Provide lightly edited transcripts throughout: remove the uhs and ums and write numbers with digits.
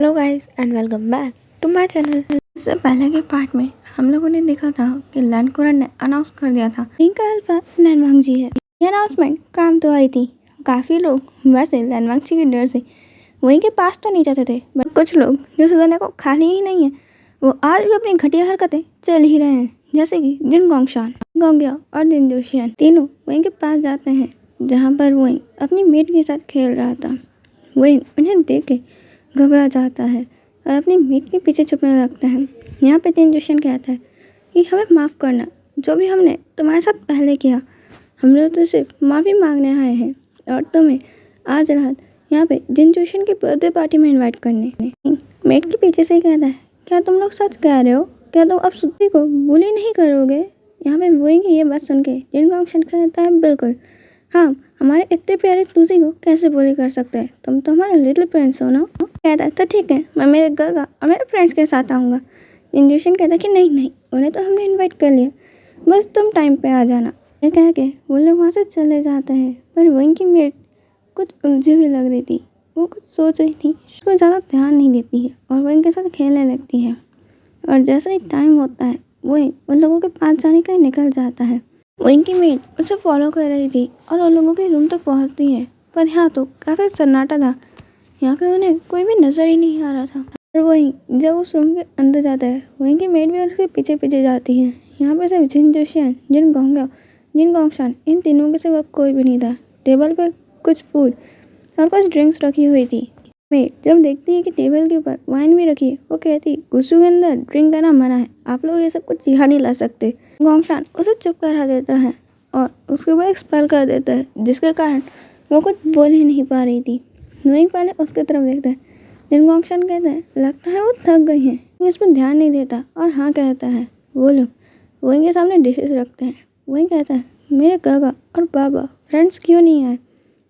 Hello guys and welcome back to my channel. इससे पहले के पार्ट में हम लोगों ने देखा था कि लैंडकुरन ने अनाउंस कर दिया था इनका अल्फा लैनवांगजी है। ये अनाउंसमेंट काम तो आई थी। काफ़ी लोग वैसे लैनवांगजी के डर से वहीं के पास तो नहीं जाते थे, बट कुछ लोग जो सुधरने को खाली ही नहीं है वो आज भी अपनी घटिया हरकतें चल ही रहे हैं, जैसे कि जिन गोंगशान, गोंगया और जिन जोशियान तीनों वहीं के पास जाते हैं जहाँ पर वहीं अपनी मेट के साथ खेल रहा था। वहीं उन्हें देख के घबरा जाता है और अपनी मेट के पीछे छुपने लगता है। यहाँ पे जिन जोशियन कहता है कि हमें माफ़ करना, जो भी हमने तुम्हारे साथ पहले किया, हम लोग तो सिर्फ माफ़ी मांगने आए हैं और तुम्हें आज रात यहाँ पे जिन जोशियन की बर्थडे पार्टी में इनवाइट करने। मेट के पीछे से ही कहता है, क्या तुम लोग सच कह रहे हो? क्या तुम अब सुत्ती को बुली नहीं करोगे? यहाँ पे वहीं की ये बात सुन के जिन गोंगशान कहता है, बिल्कुल हाँ, हमारे इतने प्यारे तुलसी को कैसे बुली कर सकते हैं? तुम तो हमारे लिटिल प्रिंस हो ना। कहता है तो ठीक है, मैं मेरे गगा और मेरे फ्रेंड्स के साथ आऊँगा। इंजेक्शन कहता है कि नहीं, उन्हें तो हमने इनवाइट कर लिया, बस तुम टाइम पे आ जाना। ये कह के वो लोग वहाँ से चले जाते हैं। पर वहीं की मेट कुछ उलझी हुई लग रही थी। वो कुछ सोच रही थी, उसको ज़्यादा ध्यान नहीं देती है और वहीं के साथ खेलने लगती है। और जैसा ही टाइम होता है वहीं उन लोगों के पास जाने के लिए निकल जाता है। वहीं की मेट उसे फॉलो कर रही थी और उन लोगों के रूम तक पहुंचती है, पर यहाँ तो काफ़ी सन्नाटा था। यहाँ पे उन्हें कोई भी नज़र ही नहीं आ रहा था। और वहीं जब उस रूम के अंदर जाता है वहीं की मेट भी उसके पीछे पीछे जाती है। यहाँ पे सिर्फ जिन जोशियन, जिन गोंगया, जिन गोंगशान, इन तीनों के सिवा कोई भी नहीं था। टेबल पे कुछ फूड और कुछ ड्रिंक्स रखी हुई थी। मेट जब देखती है कि टेबल के ऊपर वाइन भी रखी है, वो कहती है गुस्सू के अंदर ड्रिंक करना मना है, आप लोग ये सब कुछ यहाँ नहीं ला सकते। गोंगशान उसे चुप करा देता है और उसके ऊपर एक्सपेल कर देता है, जिसके कारण वो कुछ बोल ही नहीं पा रही थी। वहीं पहले उसके तरफ देखता है। जिन गोंगशान कहता है लगता है वो थक गई हैं, इस पर ध्यान नहीं देता और हाँ कहता है। वो लोग वहीं के सामने डिशेस रखते हैं। वहीं कहता है मेरे काका और बाबा फ्रेंड्स क्यों नहीं आए?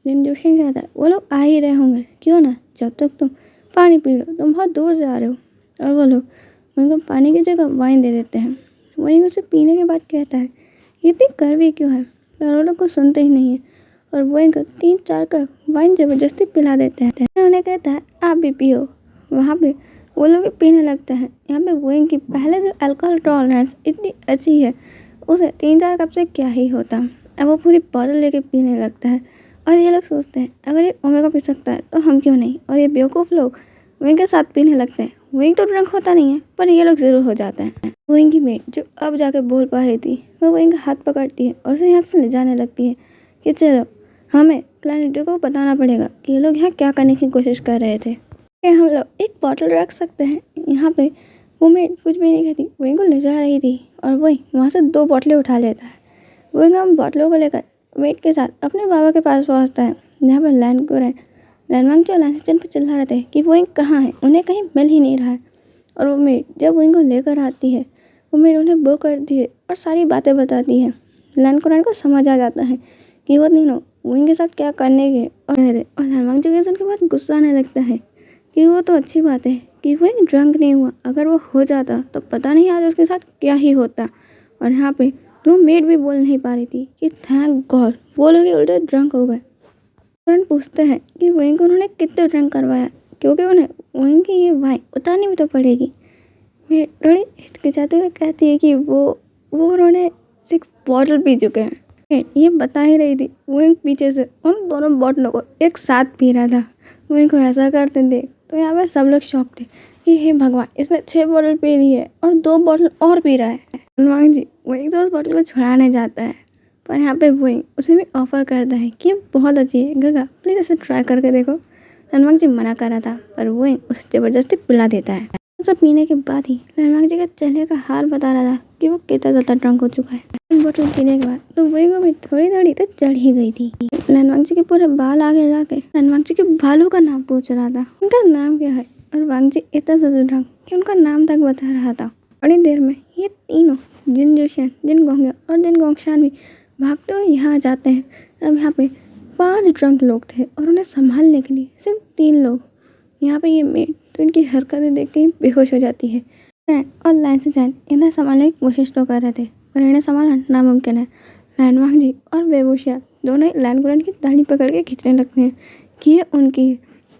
जिन जोशियन कहता है वो लोग आ ही रहे होंगे, क्यों ना, जब तक तुम पानी पी लो, तुम बहुत दूर से आ रहे हो। और वो लोग उनको पानी की जगह वाइन दे देते हैं। वहीं उसे पीने के बाद कहता है ये इतनी कड़वी क्यों है? पर वो लोग को सुनते ही नहीं है और वो इनको 3-4 कप वाइन ज़बरदस्ती पिला देते हैं। उन्हें कहता है आप भी पियो। वहाँ पे वो लोग भी पीने लगते हैं। यहाँ पे वो इनकी पहले जो अल्कोहल टॉलरेंस इतनी अच्छी है, उसे 3-4 कप से क्या ही होता। अब वो पूरी बोतल लेके पीने लगता है और ये लोग सोचते हैं अगर ये ओमेगा पी सकता है तो हम क्यों नहीं। और ये बेवकूफ़ लोग वहीं के साथ पीने लगते हैं। वहीं तो ड्रंक होता नहीं है, पर ये लोग ज़रूर हो जाते हैं। वहीं की मेट जो अब जाके बोल पा रही थी, वो वहीं का हाथ पकड़ती है और उसे यहाँ से ले जाने लगती है कि चलो हमें प्लानिटो को बताना पड़ेगा कि ये लोग यहाँ क्या करने की कोशिश कर रहे थे। क्या हम लोग एक बॉटल रख सकते हैं? यहाँ पे वो मेट कुछ भी नहीं कहती, वहीं को ले जा रही थी और वहीं वहाँ से 2 बॉटलें उठा लेता है। वहीं हम बॉटलों को लेकर मेट के साथ अपने बाबा के पास पहुँचता है, जहाँ पर लैनवांगजी और लैंसचन पर चिल्ला रहे थे कि वो कहाँ है, उन्हें कहीं मिल ही नहीं रहा है। और वो मेट जब वहीं को लेकर आती है, वो मेट उन्हें बो करती है और सारी बातें बताती है। लैनकुरन को समझ आ जाता है कि वो तीनों वहीं के साथ क्या करने गए और लैनवांगजी के उनके बाद गुस्सा आने लगता है कि वो तो अच्छी बात है कि वो एक ड्रंक नहीं हुआ, अगर वो हो जाता तो पता नहीं आज उसके साथ क्या ही होता। और यहाँ पे वो मेट भी बोल नहीं पा रही थी कि थैंक गॉड वो लोग उल्टे ड्रंक हो गए। तुरंत पूछते हैं कि वहीं को उन्होंने कितने ड्रंक करवाया, क्योंकि उन्हें वहीं की ये वाइन उतारनी भी तो पड़ेगी। मैं थोड़ी हिचकिचाते हुए कहती है कि वो उन्होंने 6 बॉटल पी चुके हैं। ये बता ही रही थी, वहीं पीछे से उन दोनों बॉटलों को एक साथ पी रहा था। वहीं को ऐसा करते देख तो यहाँ पे सब लोग शौक थे कि हे भगवान, इसने 6 बॉटल पी ली है और 2 बॉटल और पी रहा है। हनुमान जी वहीं तो उस बॉटल को छुड़ाने जाता है, पर यहाँ पे वहीं उसे भी ऑफ़र करता है कि ये बहुत अच्छी है गगा, प्लीज़ इसे ट्राई करके देखो। हनुमान जी मना कर रहा था, पर वहीं उसे ज़बरदस्ती पिला देता है। सब पीने के बाद ही हनुमान जी का चेहरे का हाल बता रहा था कि वो कितना ज़्यादा ड्रंक हो चुका है। बोतल पीने के बाद तो वहीं को भी थोड़ी थोड़ी तो चढ़ ही गई थी। हनुमान जी के पूरे बाल आगे जाके हनुमान जी के बालों का नाम पूछ रहा था, उनका नाम क्या है। और वांग जी इतना ज़्यादा ड्रंक कि उनका नाम तक बता रहा था। थोड़ी देर में ये तीनों जिन जोशियन, जिन गोंगया और जिन गोंगशान भी भागते हुए यहाँ आ जाते हैं। अब यहाँ पे 5 ड्रंक लोग थे और उन्हें संभालने के लिए सिर्फ 3 लोग। यहाँ पे ये मेट तो इनकी हरकतें देख के ही बेहोश हो जाती है। और लैंसचैन इन्हें संभालने की कोशिश तो कर रहे थे, पर इन्हें संभालना नामुमकिन है। लैनवांगजी और बेबोशिया दोनों लैनकुरन की दाढ़ी पकड़ के खींचने लगते हैं कि ये उनकी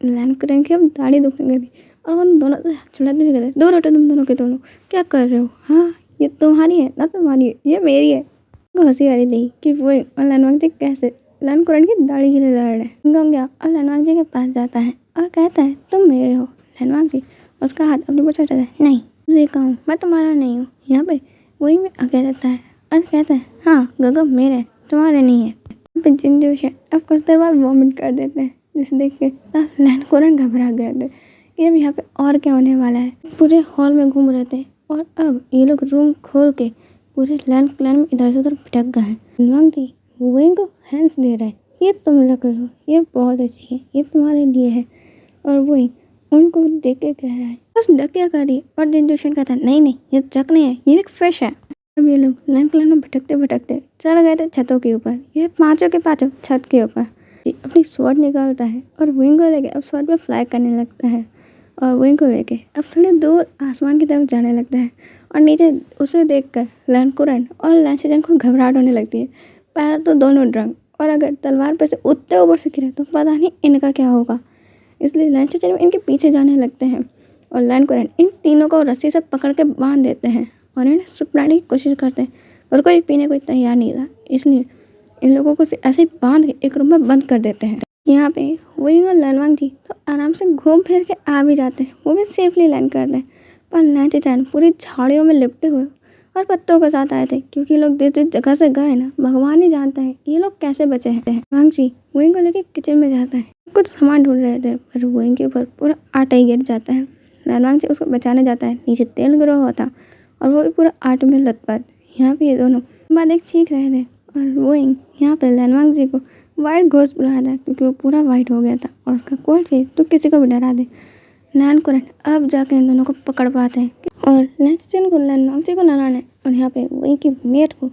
लैनकुरन की अब दाढ़ी दुखने लगी। और उन दोनों से चिढ़ाते हुए कहते, दूर हटो तुम दोनों के दोनों, क्या कर रहे हो? हाँ, ये तुम्हारी है ना, तुम्हारी है, ये मेरी है। उनको हंसी आ रही थी कि वो और लैनवांग जी कैसे लैनकुरन की दाढ़ी के लिए लड़ रहे हैं। गंग गया और लैनवांग जी के पास जाता है और कहता है, तुम मेरे हो। लैनवांग जी उसका हाथ अपनी पूंछ हटाता है, नहीं तुझे कहा हूँ, मैं तुम्हारा नहीं हूँ। यहाँ पे वही में कह देता है और कहता है, हाँ गगन मेरे है, तुम्हारे नहीं है। यहाँ पे जिन जोश है अब कुछ देर बाद वॉमिट कर देते हैं, जिसे देख के लैनकुरन घबरा गए थे कि अब यहाँ पे और क्या होने वाला है। पूरे हॉल में घूम रहे थे और अब ये लोग रूम खोल के पूरे लैंड क्लैन में इधर से उधर भटक गए हैं। लैनवांग जी वही को हैंड्स दे रहा है, ये तुम रख लो, ये बहुत अच्छी है, ये तुम्हारे लिए है। और वही उनको देख के कह रहा है, बस डकिया करिए। और जिनजोशन कहता है, नहीं नहीं ये चक नहीं है, ये एक फिश है। अब ये लोग लैंड क्लैन में भटकते भटकते चढ़ गए थे छतों के ऊपर, ये पांचों के पांचों छत के ऊपर। अपनी स्वॉर्ड निकालता है और विंग को लेके अब स्वॉर्ड पे फ्लाई करने लगता है और विंग को लेके अब थोड़ी दूर आसमान की तरफ जाने लगता है। और नीचे उसे देखकर लैनकुरन और लैंसचेन को घबराहट होने लगती है। पैर तो दोनों ड्रंक, और अगर तलवार पर से उतने ऊपर से गिरे तो पता नहीं इनका क्या होगा। इसलिए लैंसचेन इनके पीछे जाने लगते हैं और लैनकुरन इन तीनों को रस्सी से पकड़ के बांध देते हैं और इन्हें सुपड़ाने की कोशिश करते हैं, और कोई पीने को तैयार नहीं था। इसलिए इन लोगों को ऐसे ही बांध के एक रूम में बंद कर देते हैं। यहाँ पे विंग और लैनवांग जी तो आराम से घूम फिर के आ भी जाते हैं, वो भी सेफली लैंड करते हैं। पर लैंसचेन पूरी झाड़ियों में लिपटे हुए और पत्तों के साथ आए थे, क्योंकि लोग जिस जिस जगह से गए ना, भगवान ही जानता है ये लोग कैसे बचे हैं। लैनवांग जी विंग को लेकर किचन में जाता है, कुछ सामान ढूंढ रहे थे पर विंग के ऊपर पूरा आटा ही गिर जाता है। लैनवांग जी उसको बचाने जाता है, नीचे तेल गिरा हुआ था और वो भी पूरा आटे में लथपथ। यहाँ पे ये दोनों बाद एक चीख रहे थे और विंग यहाँ पे लैनवांग जी को वाइट घोस्ट बुलाया था, क्योंकि वो पूरा वाइट हो गया था और उसका कोल्ड फेस तो किसी को भी डरा दे। लैनकुरन अब जाके इन दोनों को पकड़ पाते हैं और लैंसचेन को लैनवांग जी को नहलाने और यहाँ पे विंग की मेट को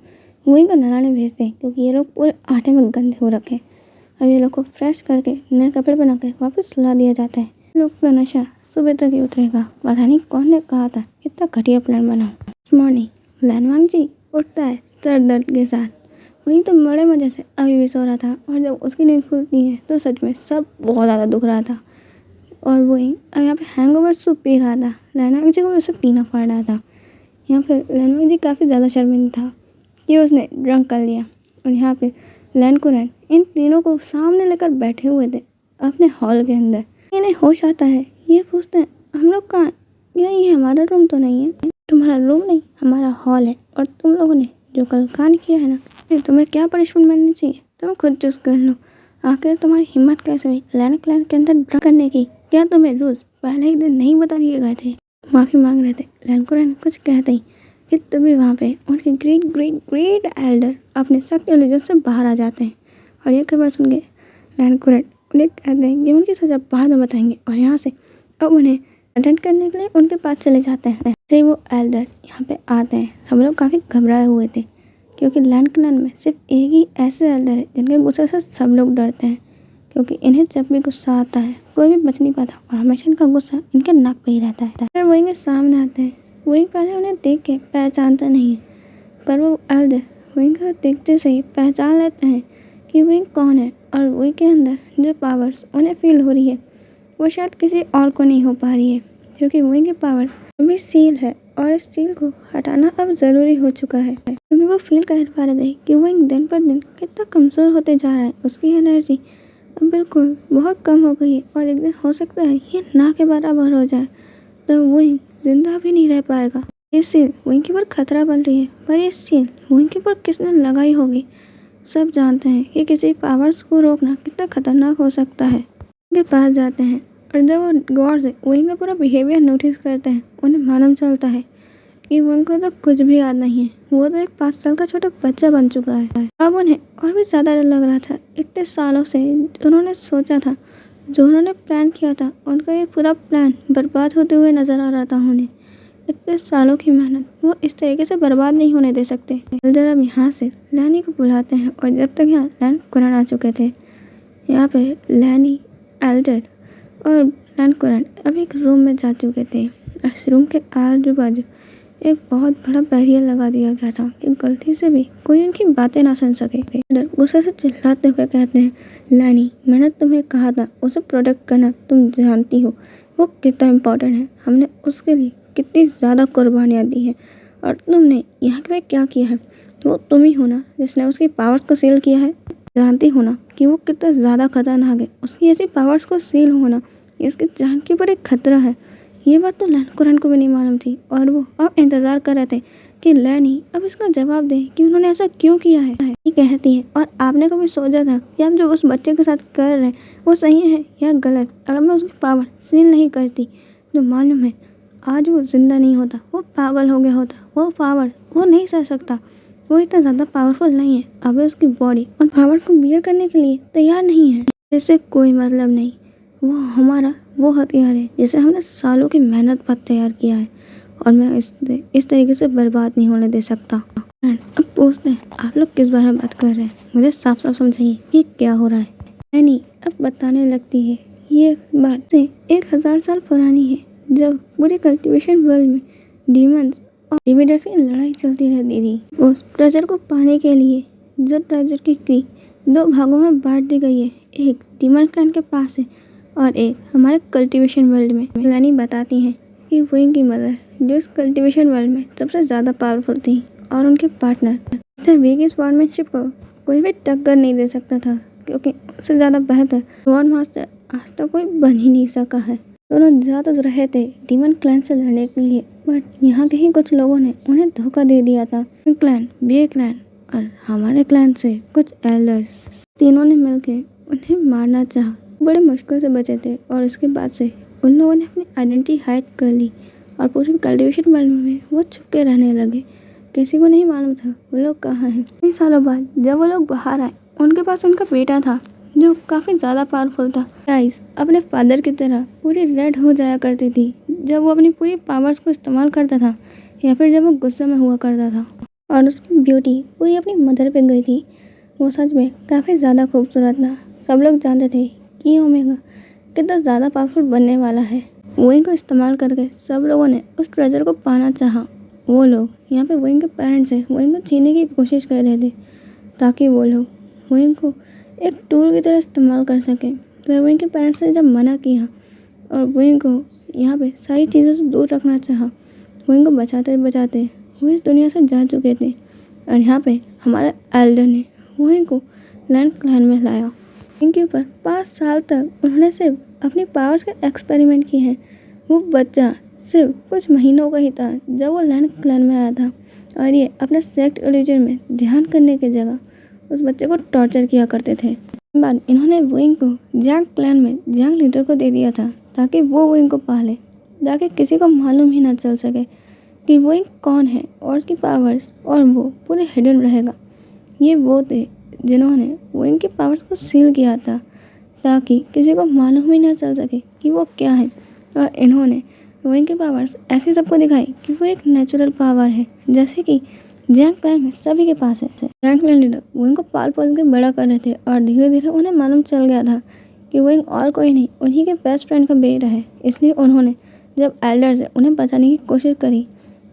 विंग को नहलाने भेजते हैं, क्योंकि ये लोग पूरे आटे में गंदे हो रखे हैं। अब ये लोग को फ्रेश करके नए कपड़े पहना के वापस सुला दिया जाता है। लोग का नशा सुबह तक ही उतरेगा, पता नहीं कौन ने कहा था इतना घटिया प्लान बनाओ। मॉर्निंग लैनवांग जी उठता है सर दर्द के साथ, वहीं तो बड़े मजे से अभी भी सो रहा था, और जब उसकी नींद खुलती है तो सच में सब बहुत ज़्यादा दुख रहा था। और वहीं अब यहाँ पे हैंगओवर सूप पी रहा था, लैनवांग जी को उसे पीना पड़ रहा था। यहाँ पे लैनवांग जी काफ़ी ज़्यादा शर्मिंदा था कि उसने ड्रंक कर लिया। और यहाँ पे लैनकुरन इन तीनों को सामने लेकर बैठे हुए थे अपने हॉल के अंदर। इन्हें होश आता है, ये पूछते हैं, हम लोग कहाँ? ये हमारा रूम तो नहीं है। तुम्हारा रूम नहीं, हमारा हॉल है, और तुम लोगों ने जो कल कांड किया है ना, तुम्हें क्या पनिशमेंट मिलनी चाहिए तुम खुद चूज कर लो। आखिर तुम्हारी हिम्मत कैसे हुई लैंड क्लैन के अंदर ड्रंक करने की? क्या तुम्हें रूल्स पहले ही दिन नहीं बता दिए गए थे? माफ़ी मांग रहे थे लैनकुरन कुछ कहते ही कि तभी वहाँ पे उनके ग्रेट ग्रेट ग्रेट एल्डर अपने सख्त रिलीजन से बाहर आ जाते हैं। और ये खबर सुन के लैनकुरन उन्हें कहते हैं कि उनकी सज़ा बाद में बताएंगे, और यहाँ से अब उन्हें अटेंड करने के लिए उनके पास चले जाते हैं। ऐसे ही वो एल्डर यहाँ पे आते हैं। सब लोग काफ़ी घबराए हुए थे, क्योंकि लैंड क्लैन में सिर्फ एक ही ऐसे एल्डर है जिनके गुस्से से सब लोग डरते हैं, क्योंकि इन्हें जब भी गुस्सा आता है कोई भी बच नहीं पाता, और हमेशा इनका गुस्सा इनके नाक पे ही रहता है। फिर वही के सामने आते हैं, वही पहले उन्हें देख के पहचानते नहीं है, पर वो एल्डर वही को देखते से ही पहचान लेते हैं कि वही कौन है। और वही के अंदर जो पावर्स उन्हें फील हो रही है वो शायद किसी और को नहीं हो पा रही है, क्योंकि वही के पावर्स अभी सील है, और इस सील को हटाना अब ज़रूरी हो चुका है, क्योंकि वो फील कर पा रहे थे कि वो दिन पर दिन कितना कमज़ोर होते जा रहा है। उसकी एनर्जी अब बिल्कुल बहुत कम हो गई है, और एक दिन हो सकता है ये ना के बराबर हो जाए, तो वही जिंदा भी नहीं रह पाएगा। ये सील वहीं के ऊपर खतरा बन रही है, पर ये सील वहीं के ऊपर किसने लगाई होगी? सब जानते हैं कि किसी पावर्स को रोकना कितना खतरनाक हो सकता है। उनके पास जाते हैं, और जब वो गौर से वहीं का पूरा बिहेवियर नोटिस करते हैं, उन्हें मालूम चलता है कि उनको तो कुछ भी याद नहीं है। वो तो एक 5 साल का छोटा बच्चा बन चुका है। अब उन्हें और भी ज़्यादा डर लग रहा था। इतने सालों से उन्होंने सोचा था, जो उन्होंने प्लान किया था, उनका ये पूरा प्लान बर्बाद होते हुए नज़र आ रहा था उन्हें। इतने सालों की मेहनत वो इस तरीके से बर्बाद नहीं होने दे सकते। एल्डर अब यहाँ से लैनी को बुलाते हैं, और जब तक यहाँ लैनकुरन आ चुके थे, यहाँ पे लैनी, एल्डर और लैनकुरन अब एक रूम में जा चुके थे। इस रूम के आजू बाजू एक बहुत बड़ा बैरियर लगा दिया गया था कि गलती से भी कोई उनकी बातें ना सुन सके। एल्डर गुस्से से चिल्लाते हुए कहते हैं, लैनी, मैंने तुम्हें कहा था उसे प्रोटेक्ट करना, तुम जानती हो वो कितना इम्पोर्टेंट है, हमने उसके लिए कितनी ज़्यादा कुर्बानियाँ दी हैं और तुमने यहाँ पे क्या किया है। वो तुम ही हो ना जिसने उसकी पावर्स को सील किया है। जानती हो ना कि वो कितना ज़्यादा खतरनाक है। उसकी ऐसी पावर्स को सील होना इसकी जान के ऊपर एक खतरा है। ये बात तो लैन कुरैन को भी नहीं मालूम थी और वो अब इंतज़ार कर रहे थे कि लैनी अब इसका जवाब दे कि उन्होंने ऐसा क्यों किया है। ये कहती है, और आपने कभी सोचा था कि आप जो उस बच्चे के साथ कर रहे हैं वो सही है या गलत। अगर मैं उसकी पावर सील नहीं करती तो मालूम है आज वो जिंदा नहीं होता, वो पागल हो गया होता। वो पावर वो नहीं सह सकता, वो इतना ज़्यादा पावरफुल नहीं है। अभी उसकी बॉडी उन पावर्स को बियर करने के लिए तैयार नहीं है। इससे कोई मतलब नहीं, वो हमारा वो हथियार है जिसे हमने सालों की मेहनत पर तैयार किया है और मैं इस तरीके से बर्बाद नहीं होने दे सकता। अब पूछते हैं आप लोग किस बारे में बात कर रहे हैं, मुझे साफ साफ समझाइए ये क्या हो रहा है। नहीं, अब बताने लगती है ये बात से 1000 साल पुरानी है, जब पूरे कल्टीवेशन वर्ल्ड में डीमंस और डिविडर्स की लड़ाई चलती रहती थी। उस ट्रेजर को पाने के लिए जो ट्रेजर की दो भागों में बांट दी गई है, एक डीमन क्लैन के पास है और एक हमारे कल्टीवेशन वर्ल्ड में। लैनी बताती हैं कि वही की मदर जो इस कल्टीवेशन वर्ल्ड में सबसे ज़्यादा पावरफुल थी और उनके पार्टनर सर वीक स्वॉर्डमैनशिप को कोई भी टक्कर नहीं दे सकता था, क्योंकि उससे ज़्यादा बेहतर स्वॉर्ड मास्टर आज तक कोई बन ही नहीं सका है। दोनों जा तो रहे थे डीमन क्लैन से लड़ने के लिए, बट यहाँ के ही कुछ लोगों ने उन्हें धोखा दे दिया था। क्लैन, बी क्लैन और हमारे क्लैन से कुछ एल्डर्स, तीनों ने मिलकर उन्हें मारना चाहा। बड़े मुश्किल से बचे थे और उसके बाद से उन लोगों ने अपनी आइडेंटिटी हाइड कर ली और पूरे कल्टीवेशन वर्ल्ड में वो छुप के रहने लगे। किसी को नहीं मालूम था वो लोग कहाँ हैं। कई सालों बाद जब वो लोग बाहर आए, उनके पास उनका बेटा था जो काफ़ी ज़्यादा पावरफुल था। गाइस अपने फादर की तरह पूरी रेड हो जाया करती थी जब वो अपनी पूरी पावर्स को इस्तेमाल करता था या फिर जब वो गुस्से में हुआ करता था। और उसकी ब्यूटी पूरी अपनी मदर पे गई थी। वो सच में काफ़ी ज़्यादा खूबसूरत था। सब लोग जानते थे कि ओमेगा कितना ज़्यादा पावरफुल बनने वाला है। वही को इस्तेमाल करके सब लोगों ने उस ट्रेजर को पाना चाहा। वो लोग यहाँ पे वही के पेरेंट्स से वही को छीनने की कोशिश कर रहे थे ताकि वो लोग वही को एक टूल की तरह इस्तेमाल कर सकें। फिर वही के पेरेंट्स ने जब मना किया और वही को यहाँ पे सारी चीज़ों से दूर रखना चाहा, वही को बचाते बचाते वो इस दुनिया से जा चुके थे। और यहाँ पे हमारे एल्डर ने वही को लैन क्लैन में लाया। इनके ऊपर 5 साल तक उन्होंने सिर्फ अपनी पावर्स के एक्सपेरिमेंट किए हैं। वो बच्चा सिर्फ कुछ महीनों का ही था जब वो लैन क्लैन में आया था और ये अपने सेक्ट रिलीजन में ध्यान करने की जगह उस बच्चे को टॉर्चर किया करते थे। बाद इन्होंने वोइंग को जैंग क्लैन में जैंग लीडर को दे दिया था ताकि वो वोइंग को पाले, ताकि किसी को मालूम ही ना चल सके कि वोइंग कौन है और उसकी पावर्स, और वो पूरे हिडन रहेगा। ये वो थे जिन्होंने वोइंग की पावर्स को सील किया था ताकि किसी को मालूम ही ना चल सके कि वो क्या है। और इन्होंने वोइंग की पावर्स ऐसे सबको दिखाई कि वो एक नेचुरल पावर है, जैसे कि जैंग क्लैन में सभी के पास है। जैंग क्लैन लीडर वोइंग को पाल पोस के बड़ा कर रहे थे और धीरे धीरे उन्हें मालूम चल गया था कि वोइंग और कोई नहीं उन्हीं के बेस्ट फ्रेंड का बेटा है। इसलिए उन्होंने जब एल्डर से उन्हें बचाने की कोशिश करी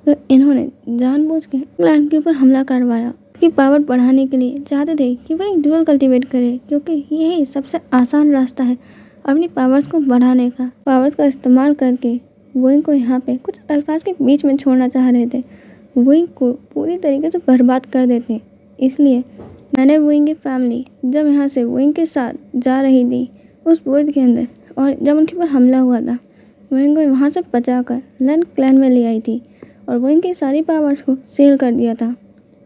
तो इन्होंने जानबूझ के क्लैन के ऊपर हमला करवाया। उसकी पावर बढ़ाने के लिए चाहते थे कि वह एक ड्यूअल कल्टीवेट करे, क्योंकि यही सबसे आसान रास्ता है अपनी पावर्स को बढ़ाने का। पावर्स का इस्तेमाल करके वोइंग को यहाँ पे कुछ अल्फाज के बीच में छोड़ना चाह रहे थे, वोइंग को पूरी तरीके से बर्बाद कर देते। इसलिए मैंने वोइंग की फैमिली जब यहाँ से वोइंग के साथ जा रही थी उस बोर्ड के अंदर, और जब उनके ऊपर हमला हुआ था वोइंग को वहाँ से बचाकर लैन क्लैन में ले आई थी और वोइंग की सारी पावर्स को सील कर दिया था।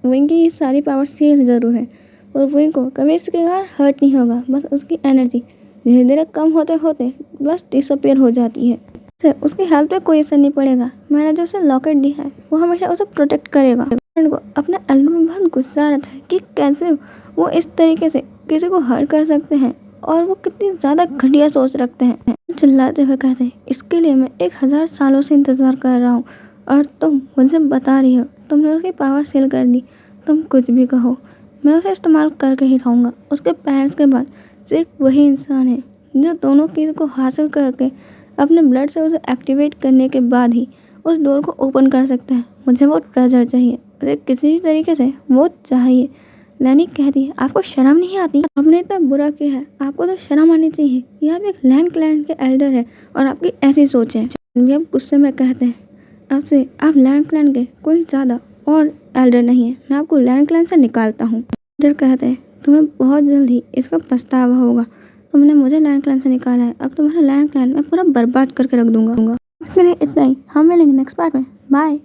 वोइंग की सारी पावर्स सील ज़रूर है और वोइंग को कभी इसके कारण हर्ट नहीं होगा, बस उसकी एनर्जी धीरे धीरे कम होते होते बस डिसअपियर हो जाती है। से उसकी हेल्थ पे कोई असर नहीं पड़ेगा। मैंने जो उसे लॉकेट दिया है वो हमेशा उसे प्रोटेक्ट करेगा। को अपने एल्बम में बहुत गुस्सा आ रहा था कि कैसे वो इस तरीके से किसी को हर्ट कर सकते हैं और वो कितनी ज़्यादा घटिया सोच रखते हैं। चिल्लाते हुए कहते हैं, इसके लिए मैं 1000 सालों से इंतज़ार कर रहा हूँ और तुम मुझे बता रही हो तुमने उसकी पावर सेल कर दी। तुम कुछ भी कहो, मैं उसे इस्तेमाल करके ही रहूँगा। उसके पेरेंट्स के बाद सिर्फ वही इंसान है जो दोनों चीज़ को हासिल करके अपने ब्लड से उसे एक्टिवेट करने के बाद ही उस डोर को ओपन कर सकता है। मुझे वो ट्रेजर चाहिए, मुझे किसी भी तरीके से वो चाहिए। लैनी कहती है, आपको शर्म नहीं आती? आपने इतना बुरा किया है, आपको तो शर्म आनी चाहिए। ये आप एक लैंड क्लैन के एल्डर है और आपकी ऐसी सोच है। भी अब गुस्से में कहते हैं, आपसे आप लैंड क्लैन के कोई ज़्यादा और एल्डर नहीं है, मैं आपको लैंड क्लैन से निकालता हूँ। एल्डर कहते हैं, तुम्हें बहुत जल्द ही इसका पछतावा होगा। तुमने मुझे लैंड क्लैन से निकाला है, अब तुम्हारा लैंड क्लैन मैं पूरा बर्बाद करके रख दूंगा। इसके लिए इतना ही, हम मिलेंगे नेक्स्ट पार्ट में। बाय।